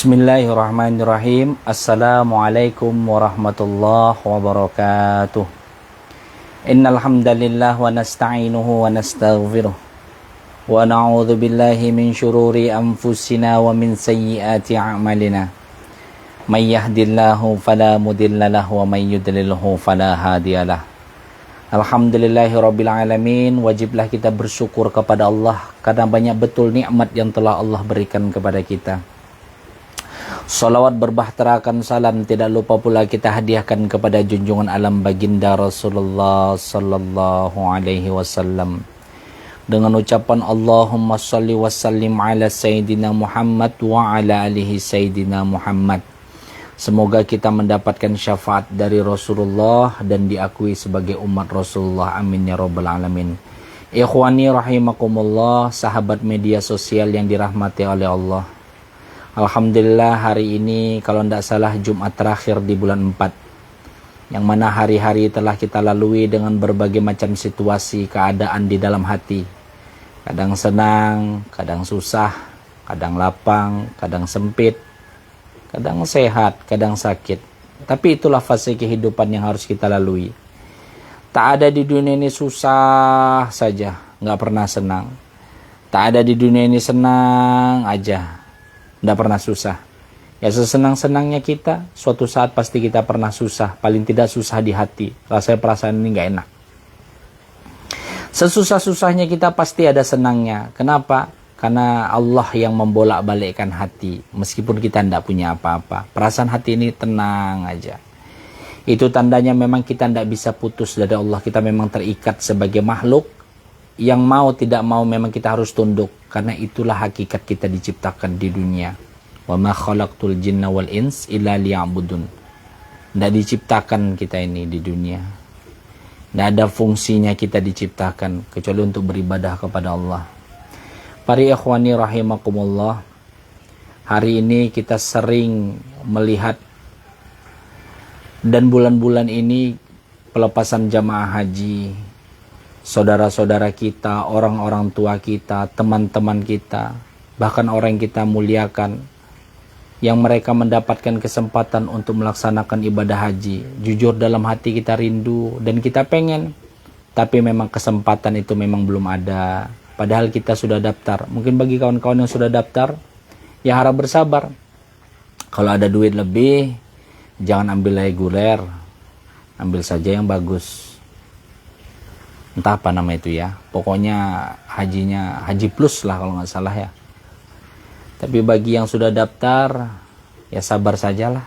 Bismillahirrahmanirrahim. Assalamualaikum warahmatullahi wabarakatuh. Innal hamdalillah wa nasta'inuhu wa nastaghfiruh wa na'udzu billahi min syururi anfusina wa min sayyiati a'malina. May yahdihillahu fala mudhillalahu wa may yudlilhu fala hadiyalah. Alhamdulillahirabbil alamin. Wajiblah kita bersyukur kepada Allah karena banyak betul nikmat yang telah Allah berikan kepada kita. Salawat berbahterakan salam tidak lupa pula kita hadiahkan kepada junjungan alam baginda Rasulullah sallallahu alaihi wasallam dengan ucapan Allahumma shalli wa sallim ala sayyidina Muhammad wa ala alihi sayyidina Muhammad. Semoga kita mendapatkan syafaat dari Rasulullah dan diakui sebagai umat Rasulullah. Amin ya rabbal alamin. Ikhwani rahimakumullah, sahabat media sosial yang dirahmati oleh Allah. Alhamdulillah hari ini kalau tidak salah Jumat terakhir di bulan 4, yang mana hari-hari telah kita lalui dengan berbagai macam situasi keadaan di dalam hati. Kadang senang, kadang susah, kadang lapang, kadang sempit, kadang sehat, kadang sakit. Tapi itulah fase kehidupan yang harus kita lalui. Tak ada di dunia ini susah saja, nggak pernah senang. Tak ada di dunia ini senang aja, tidak pernah susah. Ya sesenang-senangnya kita, suatu saat pasti kita pernah susah. Paling tidak susah di hati. Rasanya perasaan ini gak enak. Sesusah-susahnya kita pasti ada senangnya. Kenapa? Karena Allah yang membolak-balikkan hati. Meskipun kita tidak punya apa-apa. Perasaan hati ini tenang aja. Itu tandanya memang kita tidak bisa putus dari Allah. Kita memang terikat sebagai makhluk. Yang mau tidak mau memang kita harus tunduk. Karena itulah hakikat kita diciptakan di dunia. Wa ma khalaqtul jinna wal ins illa liya'budun. Tidak diciptakan kita ini di dunia. Tidak ada fungsinya kita diciptakan kecuali untuk beribadah kepada Allah. Para ikhwani rahimakumullah, hari ini kita sering melihat dan bulan-bulan ini pelepasan jamaah haji, saudara-saudara kita, orang-orang tua kita, teman-teman kita, bahkan orang yang kita muliakan, yang mereka mendapatkan kesempatan untuk melaksanakan ibadah haji. Jujur dalam hati kita rindu dan kita pengen, tapi memang kesempatan itu memang belum ada. Padahal kita sudah daftar. Mungkin bagi kawan-kawan yang sudah daftar, ya harap bersabar. Kalau ada duit lebih, jangan ambil reguler, ambil saja yang bagus. Entah apa nama itu ya, pokoknya hajinya haji plus lah kalau nggak salah ya. Tapi bagi yang sudah daftar, ya sabar sajalah.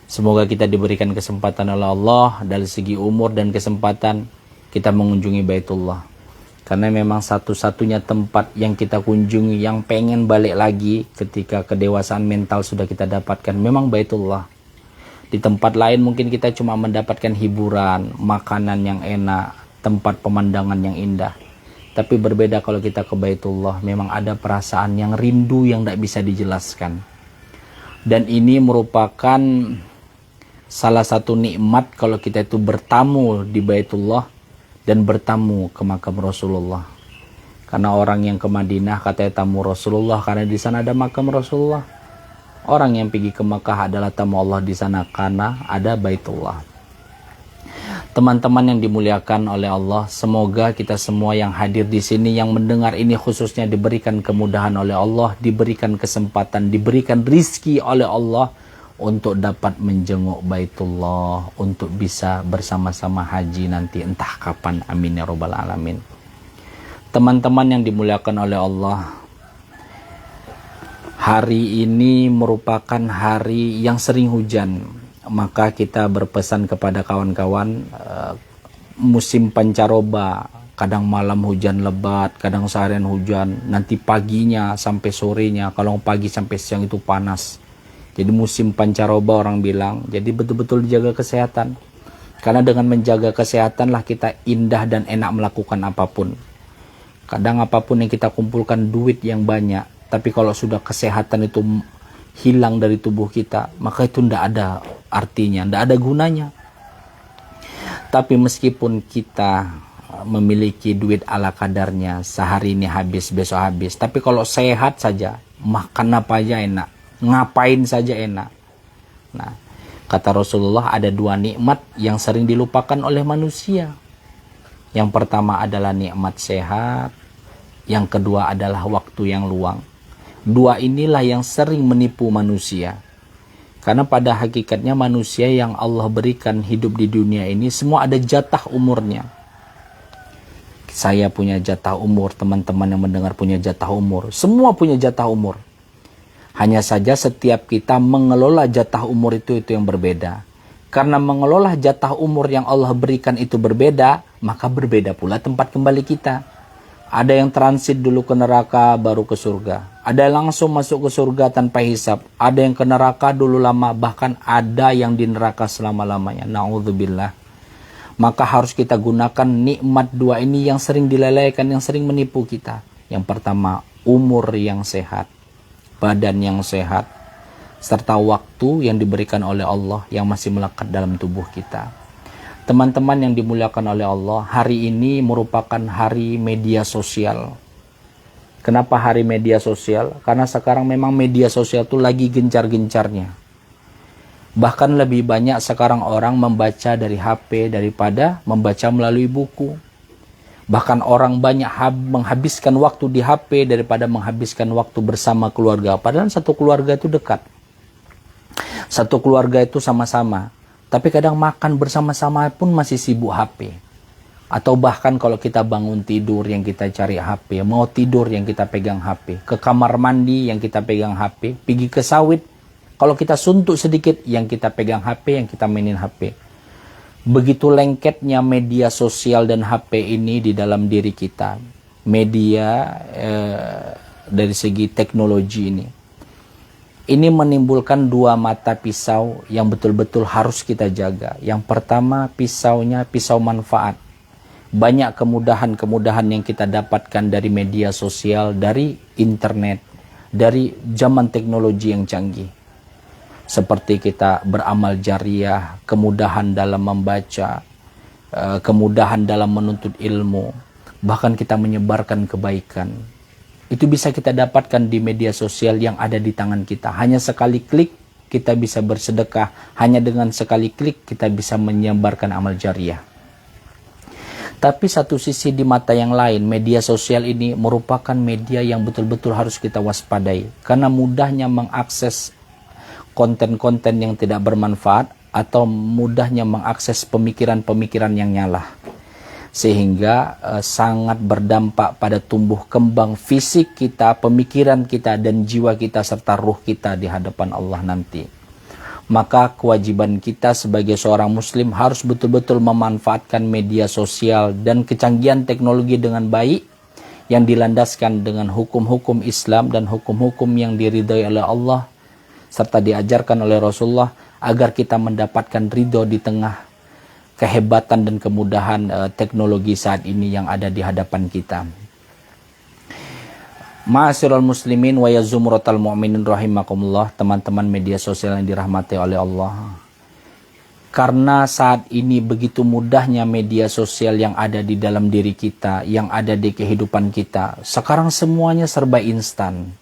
Semoga kita diberikan kesempatan oleh Allah dari segi umur dan kesempatan kita mengunjungi Baitullah. Karena memang satu-satunya tempat yang kita kunjungi yang pengen balik lagi ketika kedewasaan mental sudah kita dapatkan memang Baitullah. Di tempat lain mungkin kita cuma mendapatkan hiburan, makanan yang enak, tempat pemandangan yang indah. Tapi berbeda kalau kita ke Baitullah, memang ada perasaan yang rindu yang tidak bisa dijelaskan. Dan ini merupakan salah satu nikmat kalau kita itu bertamu di Baitullah dan bertamu ke makam Rasulullah. Karena orang yang ke Madinah katanya tamu Rasulullah karena di sana ada makam Rasulullah. Orang yang pergi ke Makkah adalah tamu Allah di sana karena ada Baitullah. Teman-teman yang dimuliakan oleh Allah, semoga kita semua yang hadir di sini, yang mendengar ini khususnya diberikan kemudahan oleh Allah, diberikan kesempatan, diberikan rizki oleh Allah untuk dapat menjenguk Baitullah, untuk bisa bersama-sama haji nanti entah kapan. Amin ya rabbal alamin. Teman-teman yang dimuliakan oleh Allah, hari ini merupakan hari yang sering hujan. Maka kita berpesan kepada kawan-kawan, musim pancaroba, kadang malam hujan lebat, kadang seharian hujan, nanti paginya sampai sorenya, kalau pagi sampai siang itu panas. Jadi musim pancaroba orang bilang, jadi betul-betul dijaga kesehatan. Karena dengan menjaga kesehatan lah kita indah dan enak melakukan apapun. Kadang apapun yang kita kumpulkan duit yang banyak, tapi kalau sudah kesehatan itu hilang dari tubuh kita, maka itu tidak ada artinya, tidak ada gunanya. Tapi meskipun kita memiliki duit ala kadarnya, sehari ini habis, besok habis, tapi kalau sehat saja, makan apa aja enak, ngapain saja enak. Nah, kata Rasulullah ada dua nikmat yang sering dilupakan oleh manusia. Yang pertama adalah nikmat sehat, yang kedua adalah waktu yang luang. Dua inilah yang sering menipu manusia. Karena pada hakikatnya manusia yang Allah berikan hidup di dunia ini semua ada jatah umurnya. Saya punya jatah umur, teman-teman yang mendengar punya jatah umur. Semua punya jatah umur. Hanya saja setiap kita mengelola jatah umur itu yang berbeda. Karena mengelola jatah umur yang Allah berikan itu berbeda, maka berbeda pula tempat kembali kita. Ada yang transit dulu ke neraka baru ke surga. Ada yang langsung masuk ke surga tanpa hisab. Ada yang ke neraka dulu lama, bahkan ada yang di neraka selama-lamanya. Na'udzubillah. Maka harus kita gunakan nikmat dua ini yang sering dilelehkan, yang sering menipu kita. Yang pertama, umur yang sehat, badan yang sehat, serta waktu yang diberikan oleh Allah yang masih melekat dalam tubuh kita. Teman-teman yang dimuliakan oleh Allah, hari ini merupakan hari media sosial. Kenapa hari media sosial? Karena sekarang memang media sosial itu lagi gencar-gencarnya. Bahkan lebih banyak sekarang orang membaca dari HP daripada membaca melalui buku. Bahkan orang banyak menghabiskan waktu di HP daripada menghabiskan waktu bersama keluarga. Padahal satu keluarga itu dekat. Satu keluarga itu sama-sama. Tapi kadang makan bersama-sama pun masih sibuk HP. Atau bahkan kalau kita bangun tidur yang kita cari HP. Mau tidur yang kita pegang HP. Ke kamar mandi yang kita pegang HP. Pergi ke sawit. Kalau kita suntuk sedikit yang kita pegang HP, yang kita mainin HP. Begitu lengketnya media sosial dan HP ini di dalam diri kita. Media dari segi teknologi ini. Ini menimbulkan dua mata pisau yang betul-betul harus kita jaga. Yang pertama pisaunya pisau manfaat. Banyak kemudahan-kemudahan yang kita dapatkan dari media sosial, dari internet, dari zaman teknologi yang canggih. Seperti kita beramal jariah, kemudahan dalam membaca, kemudahan dalam menuntut ilmu, bahkan kita menyebarkan kebaikan. Itu bisa kita dapatkan di media sosial yang ada di tangan kita. Hanya sekali klik kita bisa bersedekah, hanya dengan sekali klik kita bisa menyebarkan amal jariah. Tapi satu sisi di mata yang lain, media sosial ini merupakan media yang betul-betul harus kita waspadai. Karena mudahnya mengakses konten-konten yang tidak bermanfaat atau mudahnya mengakses pemikiran-pemikiran yang nyalah. Sehingga sangat berdampak pada tumbuh kembang fisik kita, pemikiran kita, dan jiwa kita serta ruh kita di hadapan Allah nanti. Maka kewajiban kita sebagai seorang muslim harus betul-betul memanfaatkan media sosial dan kecanggihan teknologi dengan baik yang dilandaskan dengan hukum-hukum Islam dan hukum-hukum yang diridhai oleh Allah serta diajarkan oleh Rasulullah agar kita mendapatkan ridho di tengah kehebatan dan kemudahan teknologi saat ini yang ada di hadapan kita. Ma'asyiral muslimin wa ya zumratal mu'minin rahimakumullah, teman-teman media sosial yang dirahmati oleh Allah. Karena saat ini begitu mudahnya media sosial yang ada di dalam diri kita, yang ada di kehidupan kita. Sekarang semuanya serba instan.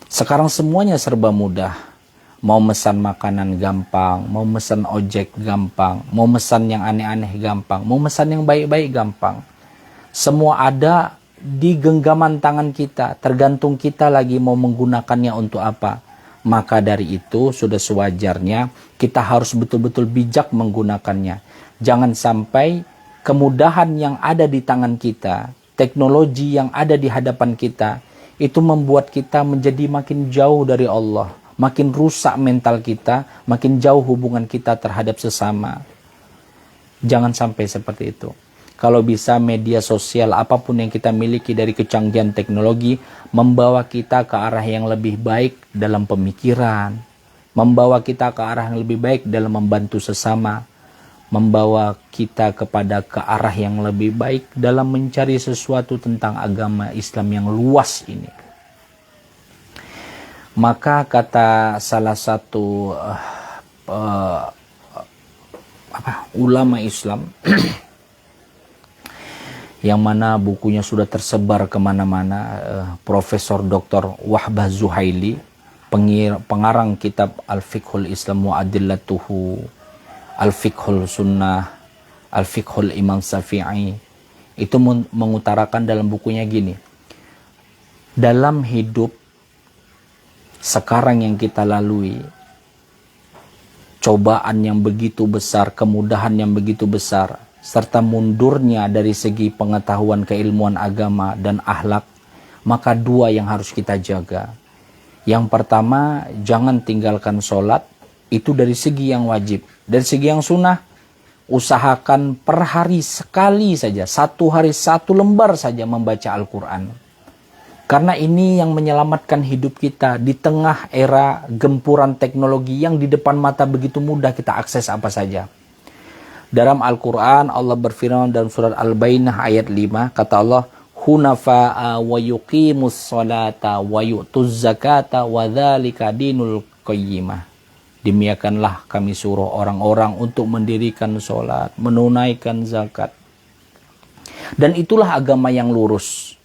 Sekarang semuanya serba mudah. Mau mesan makanan gampang, mau mesan ojek gampang, mau mesan yang aneh-aneh gampang, mau mesan yang baik-baik gampang. Semua ada di genggaman tangan kita, tergantung kita lagi mau menggunakannya untuk apa. Maka dari itu sudah sewajarnya kita harus betul-betul bijak menggunakannya. Jangan sampai kemudahan yang ada di tangan kita, teknologi yang ada di hadapan kita, itu membuat kita menjadi makin jauh dari Allah, makin rusak mental kita, makin jauh hubungan kita terhadap sesama. Jangan sampai seperti itu. Kalau bisa media sosial apapun yang kita miliki dari kecanggihan teknologi membawa kita ke arah yang lebih baik dalam pemikiran, membawa kita ke arah yang lebih baik dalam membantu sesama, membawa kita kepada ke arah yang lebih baik dalam mencari sesuatu tentang agama Islam yang luas ini. Maka kata salah satu ulama Islam yang mana bukunya sudah tersebar kemana-mana, Profesor Dr. Wahbah Zuhaili, pengarang kitab Al-Fiqhul Islam wa Adillatuhu, Al-Fiqhul Sunnah, Al-Fiqhul Imam Syafi'i, itu mengutarakan dalam bukunya gini, dalam hidup sekarang yang kita lalui, cobaan yang begitu besar, kemudahan yang begitu besar, serta mundurnya dari segi pengetahuan keilmuan agama dan akhlak, maka dua yang harus kita jaga. Yang pertama, jangan tinggalkan sholat, itu dari segi yang wajib. Dari segi yang sunnah, usahakan per hari sekali saja, satu hari satu lembar saja membaca Al-Quran. Karena ini yang menyelamatkan hidup kita di tengah era gempuran teknologi yang di depan mata begitu mudah kita akses apa saja. Dalam Al-Quran, Allah berfirman dalam surat Al-Bainah ayat 5, kata Allah, hunafa'a wa yuqimus salata wa yu'tuz zakata wa dzalika dinul qayyimah. Demikianlah kami suruh orang-orang untuk mendirikan sholat, menunaikan zakat. Dan itulah agama yang lurus.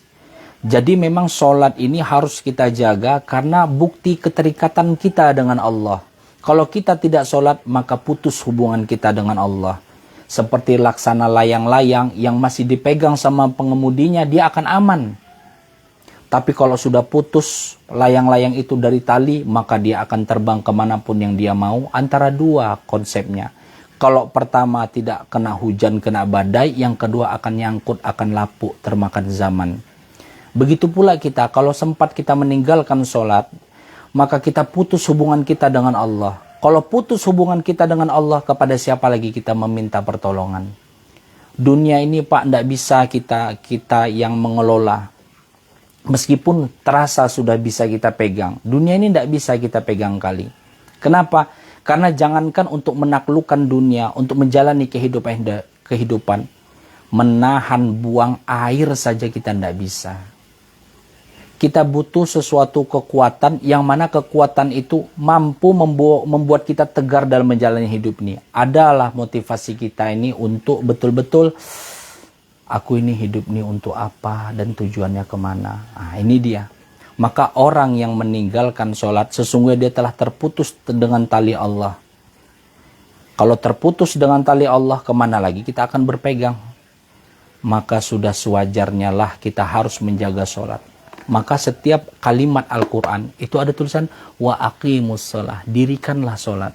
Jadi memang sholat ini harus kita jaga karena bukti keterikatan kita dengan Allah. Kalau kita tidak sholat, maka putus hubungan kita dengan Allah. Seperti laksana layang-layang yang masih dipegang sama pengemudinya, dia akan aman. Tapi kalau sudah putus layang-layang itu dari tali, maka dia akan terbang kemanapun yang dia mau. Antara dua konsepnya. Kalau pertama tidak kena hujan, kena badai, yang kedua akan nyangkut, akan lapuk, termakan zaman. Begitu pula kita, kalau sempat kita meninggalkan sholat, maka kita putus hubungan kita dengan Allah. Kalau putus hubungan kita dengan Allah, kepada siapa lagi kita meminta pertolongan? Dunia ini Pak, tidak bisa kita yang mengelola. Meskipun terasa sudah bisa kita pegang, dunia ini tidak bisa kita pegang kali. Kenapa? Karena jangankan untuk menaklukkan dunia, untuk menjalani kehidupan, menahan buang air saja kita tidak bisa. Kita butuh sesuatu kekuatan yang mana kekuatan itu mampu membuat kita tegar dalam menjalani hidup ini. Adalah motivasi kita ini untuk betul-betul, aku ini hidup ini untuk apa dan tujuannya kemana. Nah, ini dia. Maka orang yang meninggalkan sholat, sesungguhnya dia telah terputus dengan tali Allah. Kalau terputus dengan tali Allah, kemana lagi kita akan berpegang? Maka sudah sewajarnya lah kita harus menjaga sholat. Maka setiap kalimat Al-Quran itu ada tulisan wa aqimus sholah, dirikanlah sholat.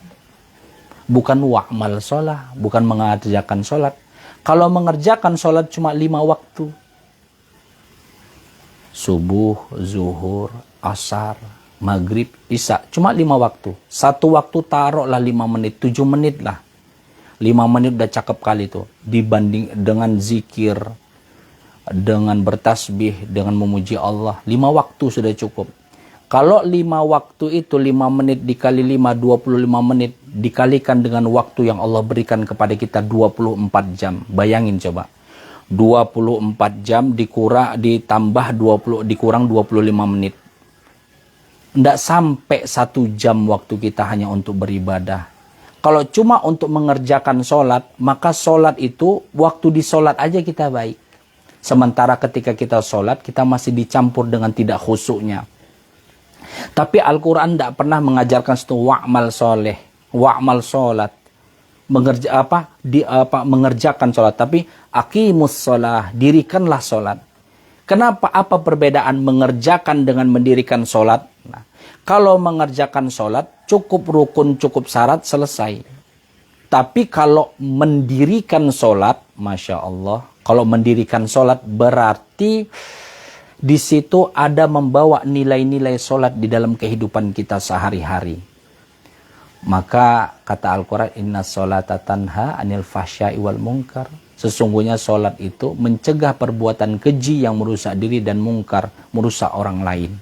Bukan wa'mal sholah, bukan mengerjakan sholat. Kalau mengerjakan sholat cuma 5 waktu. Subuh, zuhur, asar, maghrib, isya. Cuma 5 waktu. Satu waktu taruhlah 5 menit, 7 menit lah. 5 menit udah cakep kali tuh. Dibanding dengan zikir, dengan bertasbih, dengan memuji Allah. 5 waktu sudah cukup. Kalau 5 waktu itu 5 menit dikali 5, 25 menit. Dikalikan dengan waktu yang Allah berikan kepada kita 24 jam. Bayangin coba. 24 jam ditambah 20, dikurang 25 menit. Tidak sampai 1 jam waktu kita hanya untuk beribadah. Kalau cuma untuk mengerjakan sholat, maka sholat itu waktu di sholat aja kita baik. Sementara ketika kita sholat, kita masih dicampur dengan tidak khusyuknya. Tapi Al-Quran tidak pernah mengajarkan itu wa'mal soleh, wa'mal sholat. Mengerjakan sholat. Tapi aqimus sholah, dirikanlah sholat. Kenapa? Apa perbedaan mengerjakan dengan mendirikan sholat? Nah, kalau mengerjakan sholat, cukup rukun, cukup syarat, selesai. Tapi kalau mendirikan sholat, Masya Allah, kalau mendirikan sholat berarti di situ ada membawa nilai-nilai sholat di dalam kehidupan kita sehari-hari. Maka kata Al-Quran, inna sholata tanha anil fahsya'i wal munkar. Sesungguhnya sholat itu mencegah perbuatan keji yang merusak diri dan mungkar, merusak orang lain.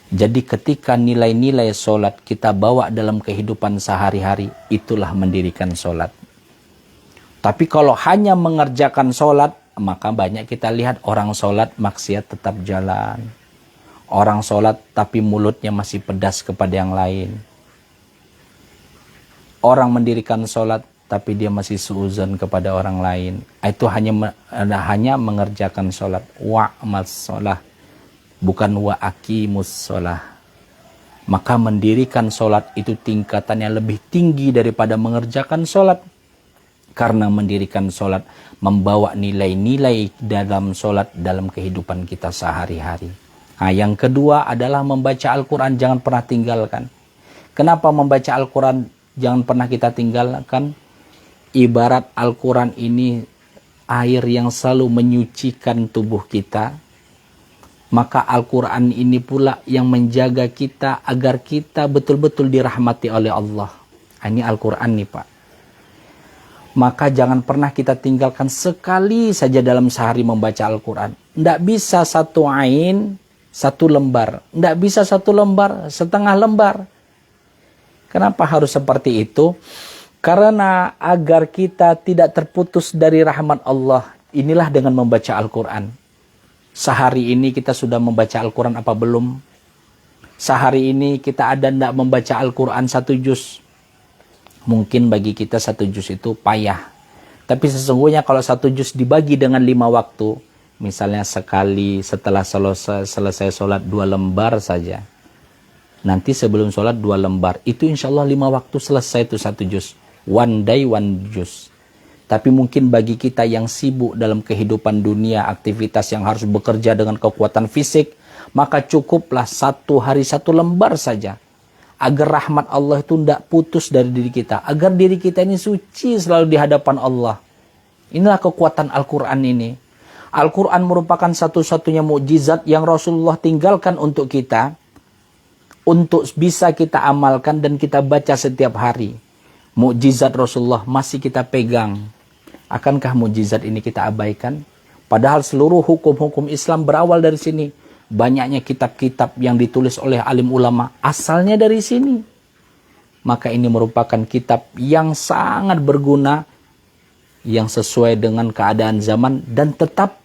Jadi ketika nilai-nilai sholat kita bawa dalam kehidupan sehari-hari, itulah mendirikan sholat. Tapi kalau hanya mengerjakan sholat, maka banyak kita lihat orang sholat maksiat tetap jalan. Orang sholat tapi mulutnya masih pedas kepada yang lain. Orang mendirikan sholat tapi dia masih suuzon kepada orang lain. Itu hanya mengerjakan sholat. Wa'mas sholah. Bukan wa aqimus sholah. Maka mendirikan sholat itu tingkatannya lebih tinggi daripada mengerjakan sholat. Karena mendirikan sholat membawa nilai-nilai dalam sholat dalam kehidupan kita sehari-hari. Nah, yang kedua adalah membaca Al-Quran, jangan pernah tinggalkan. Kenapa membaca Al-Quran jangan pernah kita tinggalkan? Ibarat Al-Quran ini air yang selalu menyucikan tubuh kita. Maka Al-Quran ini pula yang menjaga kita agar kita betul-betul dirahmati oleh Allah. Ini Al-Quran nih Pak. Maka jangan pernah kita tinggalkan sekali saja dalam sehari membaca Al-Quran. Tidak bisa satu ain, satu lembar. Tidak bisa satu lembar, setengah lembar. Kenapa harus seperti itu? Karena agar kita tidak terputus dari rahmat Allah. Inilah dengan membaca Al-Quran. Sehari ini kita sudah membaca Al-Quran apa belum? Sehari ini kita ada tidak membaca Al-Quran satu juz? Mungkin bagi kita satu juz itu payah. Tapi sesungguhnya kalau satu juz dibagi dengan 5 waktu, misalnya sekali setelah selesai sholat 2 lembar saja. Nanti sebelum sholat 2 lembar. Itu insya Allah 5 waktu selesai itu satu juz. One day, one juz. Tapi mungkin bagi kita yang sibuk dalam kehidupan dunia, aktivitas yang harus bekerja dengan kekuatan fisik, maka cukuplah satu hari 1 lembar saja. Agar rahmat Allah itu tidak putus dari diri kita. Agar diri kita ini suci selalu di hadapan Allah. Inilah kekuatan Al-Quran ini. Al-Quran merupakan satu-satunya mukjizat yang Rasulullah tinggalkan untuk kita. Untuk bisa kita amalkan dan kita baca setiap hari. Mukjizat Rasulullah masih kita pegang. Akankah mukjizat ini kita abaikan? Padahal seluruh hukum-hukum Islam berawal dari sini. Banyaknya kitab-kitab yang ditulis oleh alim ulama asalnya dari sini. Maka ini merupakan kitab yang sangat berguna, yang sesuai dengan keadaan zaman dan tetap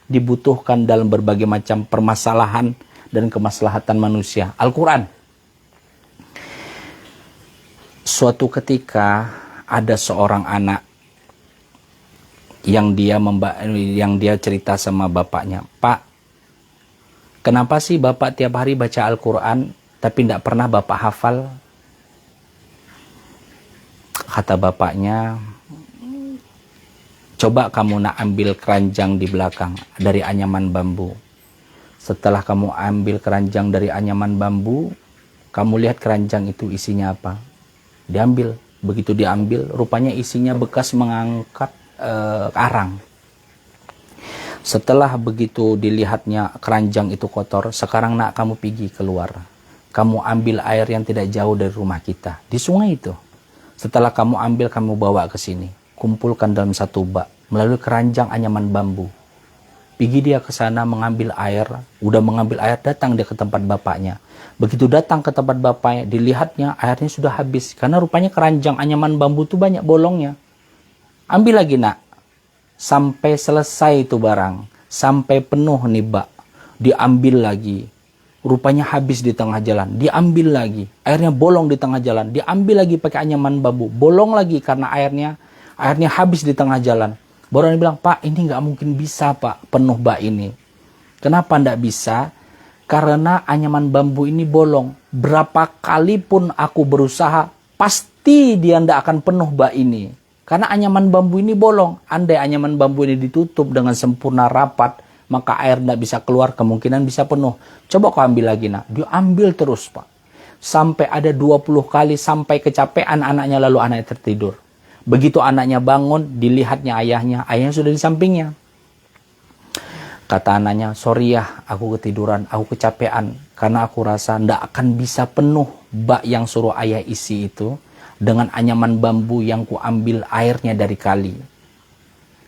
dibutuhkan dalam berbagai macam permasalahan dan kemaslahatan manusia. Al-Quran. Suatu ketika ada seorang anak yang dia cerita sama bapaknya, "Pak, kenapa sih Bapak tiap hari baca Al-Quran, tapi tidak pernah Bapak hafal?" Kata bapaknya, "Coba kamu nak ambil keranjang di belakang dari anyaman bambu. Setelah kamu ambil keranjang dari anyaman bambu, kamu lihat keranjang itu isinya apa." Diambil. Begitu diambil, rupanya isinya bekas mengangkat arang. Setelah begitu dilihatnya keranjang itu kotor, "Sekarang nak kamu pergi keluar. Kamu ambil air yang tidak jauh dari rumah kita, di sungai itu. Setelah kamu ambil, kamu bawa ke sini. Kumpulkan dalam satu bak melalui keranjang anyaman bambu." Pergi dia ke sana mengambil air. Udah mengambil air, datang dia ke tempat bapaknya. Begitu datang ke tempat bapaknya, dilihatnya airnya sudah habis. Karena rupanya keranjang anyaman bambu itu banyak bolongnya. "Ambil lagi nak." Sampai selesai itu barang. Sampai penuh nih bak. Diambil lagi. Rupanya habis di tengah jalan. Diambil lagi. Airnya bolong di tengah jalan. Diambil lagi pakai anyaman bambu. Bolong lagi karena airnya habis di tengah jalan. Baru dia bilang, "Pak, ini nggak mungkin bisa Pak, penuh bak ini." Kenapa nggak bisa? Karena anyaman bambu ini bolong. Berapa kali pun aku berusaha, pasti dia nggak akan penuh bak ini. Karena anyaman bambu ini bolong. Andai anyaman bambu ini ditutup dengan sempurna rapat, maka air tidak bisa keluar, kemungkinan bisa penuh. "Coba kau ambil lagi nak." Dia ambil terus Pak. Sampai ada 20 kali, sampai kecapean anaknya, lalu anaknya tertidur. Begitu anaknya bangun, dilihatnya ayahnya sudah di sampingnya. Kata anaknya, "Sorry ya, aku ketiduran, aku kecapean. Karena aku rasa tidak akan bisa penuh bak yang suruh ayah isi itu dengan anyaman bambu yang ku ambil airnya dari kali."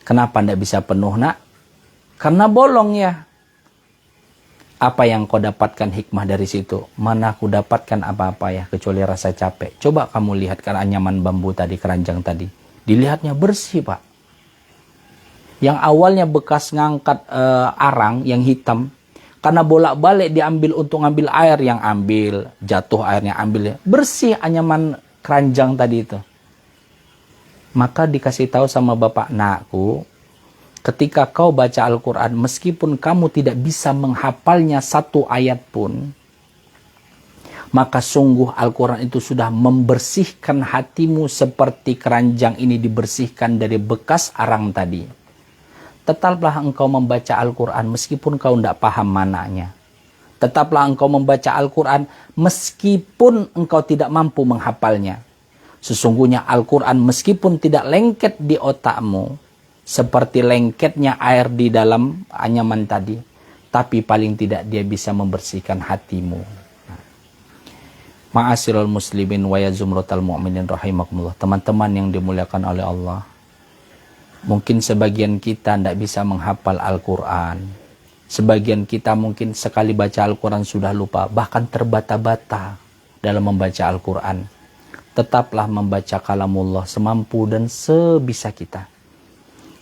"Kenapa tidak bisa penuh nak?" "Karena bolong ya." "Apa yang kau dapatkan hikmah dari situ?" "Mana aku dapatkan apa-apa ya, kecuali rasa capek. Coba kamu lihat kan anyaman bambu tadi, keranjang tadi. Dilihatnya bersih Pak. Yang awalnya bekas ngangkat arang yang hitam, karena bolak-balik diambil untuk ngambil air, yang ambil, jatuh airnya ambil. Bersih anyaman keranjang tadi itu." Maka dikasih tahu sama bapak, "Nakku, ketika kau baca Al-Quran, meskipun kamu tidak bisa menghafalnya satu ayat pun, maka sungguh Al-Quran itu sudah membersihkan hatimu seperti keranjang ini dibersihkan dari bekas arang tadi. Tetaplah engkau membaca Al-Quran meskipun kau tidak paham mananya. Tetaplah engkau membaca Al-Quran meskipun engkau tidak mampu menghafalnya. Sesungguhnya Al-Quran meskipun tidak lengket di otakmu, seperti lengketnya air di dalam anyaman tadi, tapi paling tidak dia bisa membersihkan hatimu. Ma'asyiral muslimin wa ya zumratal mu'minin rahimakumullah. Teman-teman yang dimuliakan oleh Allah, mungkin sebagian kita tidak bisa menghafal Al-Quran. Sebagian kita mungkin sekali baca Al-Quran sudah lupa, bahkan terbata-bata dalam membaca Al-Quran. Tetaplah membaca kalamullah semampu dan sebisa kita.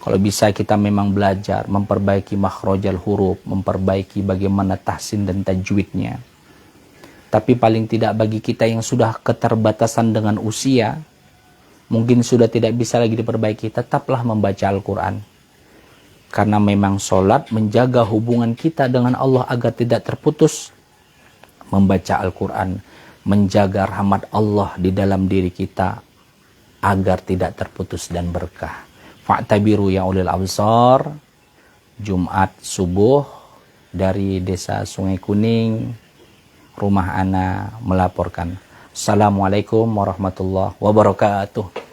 Kalau bisa kita memang belajar, memperbaiki makhrajal huruf, memperbaiki bagaimana tahsin dan tajwidnya. Tapi paling tidak bagi kita yang sudah keterbatasan dengan usia, mungkin sudah tidak bisa lagi diperbaiki, tetaplah membaca Al-Quran. Karena memang sholat menjaga hubungan kita dengan Allah agar tidak terputus. Membaca Al-Quran menjaga rahmat Allah di dalam diri kita agar tidak terputus dan berkah. Fa'tabiru ya ulil absar. Jumat subuh dari desa Sungai Kuning, rumah ana melaporkan. Assalamualaikum warahmatullahi wabarakatuh.